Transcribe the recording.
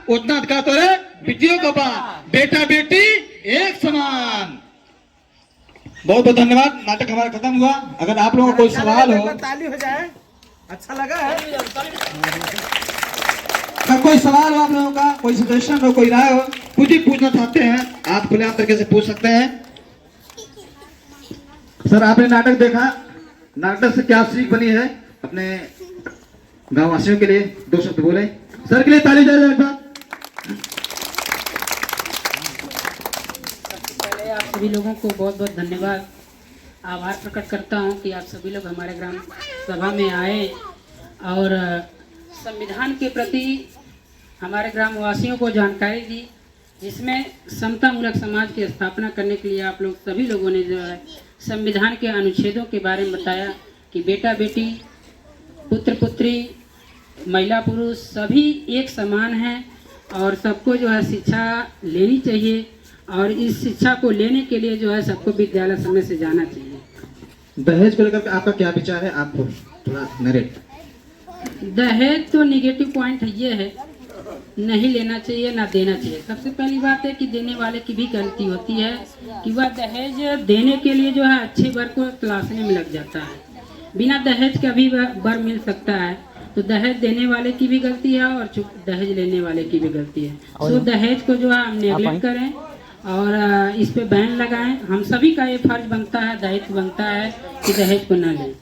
उतना अधिकार तो है बेटियों का पास, बेटा बेटी एक समान। बहुत बहुत धन्यवाद। नाटक हमारा खत्म हुआ। अगर आप लोगों का कोई सवाल हो, ताली हो जाए। अच्छा लगा है। अगर कोई सवाल हो आप लोगों का, कोई सजेशन हो, कोई राय हो, कुछ भी पूछना चाहते हैं, आप खुले तरीके से पूछ सकते हैं। सर आपने नाटक देखा, नाटक से क्या सीख बनी है अपने गाँव वासियों के लिए? 2 शब्द बोले। सर के लिए ताली जाए एक बार। पहले आप सभी लोगों को बहुत बहुत धन्यवाद, आभार प्रकट करता हूं कि आप सभी लोग हमारे ग्राम सभा में आए और संविधान के प्रति हमारे ग्रामवासियों को जानकारी दी, जिसमें समतामूलक समाज की स्थापना करने के लिए आप लोग सभी लोगों ने जो है संविधान के अनुच्छेदों के बारे में बताया कि बेटा बेटी, पुत्र पुत्री, महिला पुरुष सभी एक समान हैं और सबको जो है शिक्षा लेनी चाहिए और इस शिक्षा को लेने के लिए जो है सबको विद्यालय समय से जाना चाहिए। दहेज को लेकर आपका क्या विचार है? आपको थोड़ा नरेट। दहेज तो निगेटिव पॉइंट ये है, नहीं लेना चाहिए ना देना चाहिए। सबसे पहली बात है कि देने वाले की भी गलती होती है कि वह दहेज देने के लिए जो है अच्छे वर को तलाशने में लग जाता है। बिना दहेज का भी वर मिल सकता है, तो दहेज देने वाले की भी गलती है और दहेज लेने वाले की भी गलती है। तो दहेज को जो है हम नेगलेक्ट करें और इस पे बैन लगाएं। हम सभी का ये फर्ज बनता है, दायित्व बनता है कि दहेज को न लें।